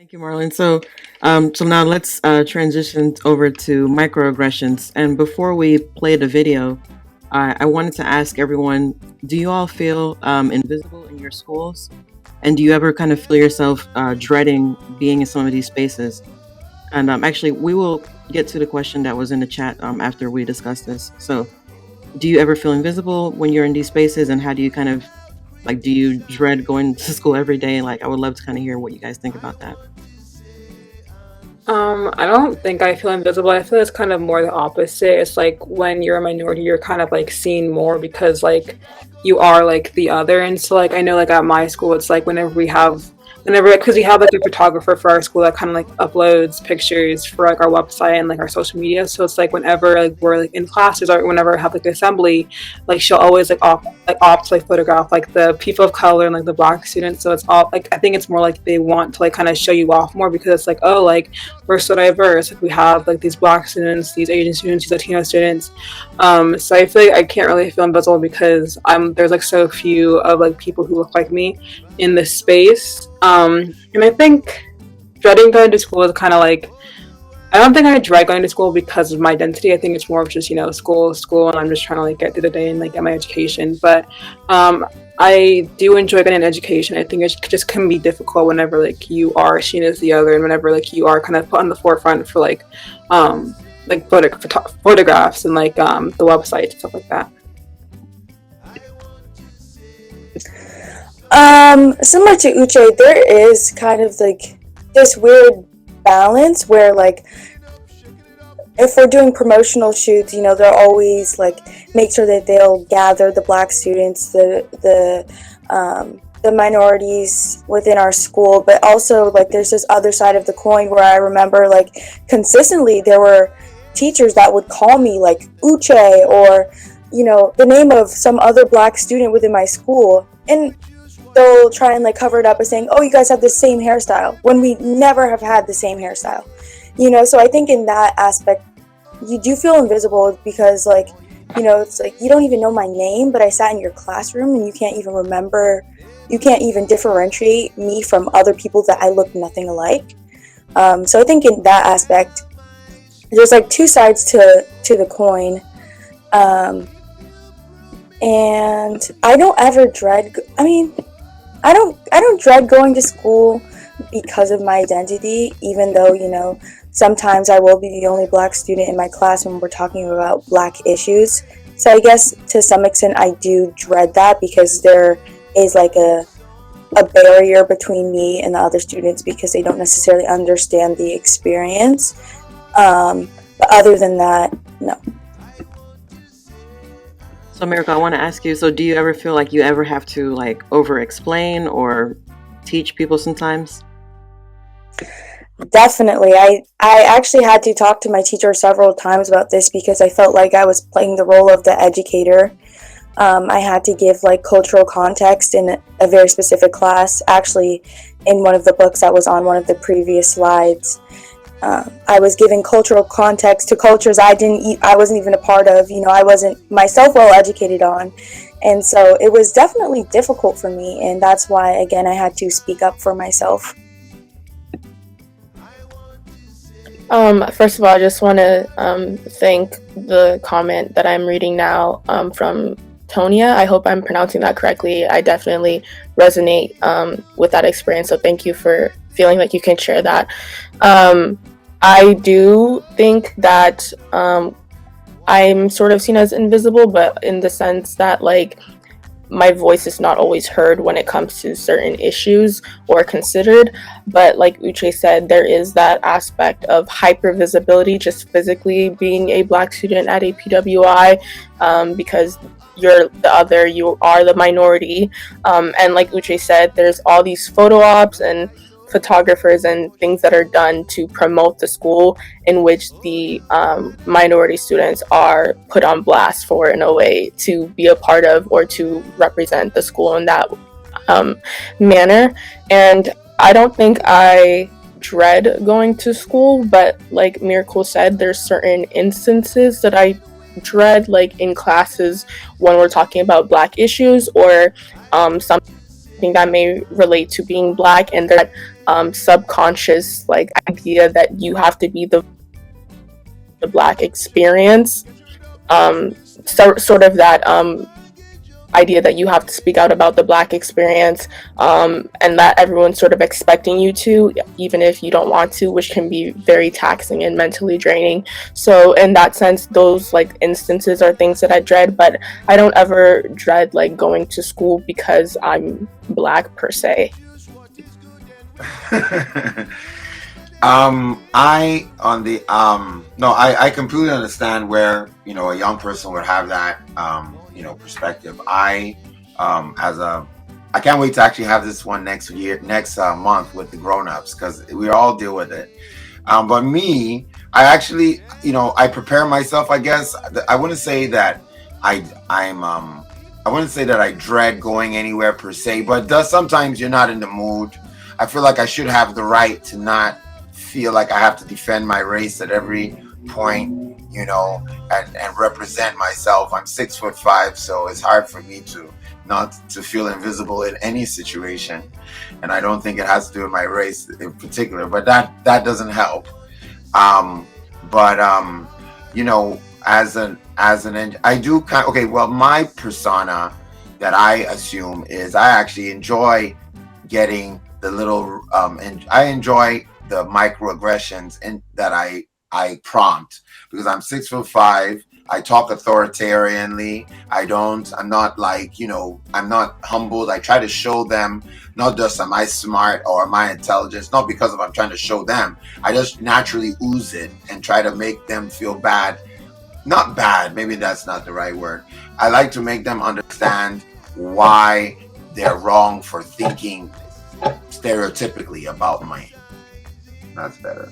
Thank you, Marlon. So now let's transition over to microaggressions. And before we play the video, I wanted to ask everyone: do you all feel invisible in your schools? And do you ever kind of feel yourself dreading being in some of these spaces? And actually, we will get to the question that was in the chat after we discuss this. So, do you ever feel invisible when you're in these spaces? And how do you kind of do you dread going to school every day? Like, I would love to kind of hear what you guys think about that. I don't think I feel invisible. I feel it's kind of more the opposite. It's like when you're a minority, you're kind of like seen more because like you are like the other. And so like I know like at my school, it's like because we have like a photographer for our school that kind of like uploads pictures for like our website and like our social media. So it's like whenever like we're like in classes or whenever I have like assembly, like she'll always opt to like photograph like the people of color and like the black students. So it's all like I think it's more like they want to like kind of show you off more because it's like, oh, like we're so diverse. Like we have like these black students, these Asian students, these Latino students. So I feel like I can't really feel invisible because there's like so few of like people who look like me in this space. And I think dreading going to school is kind of like, I don't think I dread going to school because of my identity. I think it's more of just, school, and I'm just trying to like get through the day and like get my education. But I do enjoy getting an education. I think it just can be difficult whenever like you are seen as the other and whenever like you are kind of put on the forefront for like photographs and like the website and stuff like that. Similar to Uche, there is kind of like this weird balance where like if we're doing promotional shoots, they'll always like make sure that they'll gather the black students, the minorities within our school, but also like there's this other side of the coin where I remember like consistently there were teachers that would call me like Uche or the name of some other black student within my school, and they'll try and like cover it up by saying, oh, you guys have the same hairstyle, when we never have had the same hairstyle. So I think in that aspect you do feel invisible because like it's like you don't even know my name, but I sat in your classroom and you can't even differentiate me from other people that I look nothing alike. So I think in that aspect there's like two sides to the coin. And I don't ever dread, I don't dread going to school because of my identity, even though, sometimes I will be the only black student in my class when we're talking about black issues. So I guess to some extent I do dread that because there is like a barrier between me and the other students because they don't necessarily understand the experience. But other than that, no. So, Miracle, I want to ask you, so do you ever feel like you ever have to like over-explain or teach people sometimes? Definitely. I actually had to talk to my teacher several times about this because I felt like I was playing the role of the educator. I had to give like cultural context in a very specific class, actually in one of the books that was on one of the previous slides. I was giving cultural context to cultures I wasn't even a part of, I wasn't myself well educated on. And so it was definitely difficult for me. And that's why, again, I had to speak up for myself. First of all, I just want to thank the comment that I'm reading now from Tonia. I hope I'm pronouncing that correctly. I definitely resonate with that experience. So thank you for feeling like you can share that. I do think that I'm sort of seen as invisible, but in the sense that like my voice is not always heard when it comes to certain issues or considered. But like Uche said, there is that aspect of hypervisibility, just physically being a black student at a PWI, because you're the other, you are the minority. And like Uche said, there's all these photo ops and photographers and things that are done to promote the school in which the minority students are put on blast for, in a way, to be a part of or to represent the school in that manner. And I don't think I dread going to school, but like Miracle said, there's certain instances that I dread, like in classes when we're talking about black issues or something that may relate to being black, and that subconscious like idea that you have to be the Black experience, sort of that idea that you have to speak out about the Black experience, and that everyone's sort of expecting you to, even if you don't want to, which can be very taxing and mentally draining. So in that sense, those like instances are things that I dread, but I don't ever dread like going to school because I'm Black per se. I completely understand where, you know, a young person would have that, you know, perspective. I can't wait to actually have this one next month with the grown-ups, because we all deal with it. But me, I actually, you know, I prepare myself, I guess. I wouldn't say that I wouldn't say that I dread going anywhere per se, but sometimes you're not in the mood. I feel like I should have the right to not feel like I have to defend my race at every point, you know, and represent myself. I'm 6'5", so it's hard for me to not to feel invisible in any situation. And I don't think it has to do with my race in particular, but that doesn't help. You know, I do kind of, okay, well, my persona that I assume is I actually enjoy getting the little, and I enjoy the microaggressions that I prompt, because I'm 6'5". I talk authoritarianly. I'm not like, you know, I'm not humbled. I try to show them, not just am I smart or am I intelligent, not because of I'm trying to show them. I just naturally ooze it and try to make them feel bad. Not bad, maybe that's not the right word. I like to make them understand why they're wrong for thinking stereotypically about me. That's better.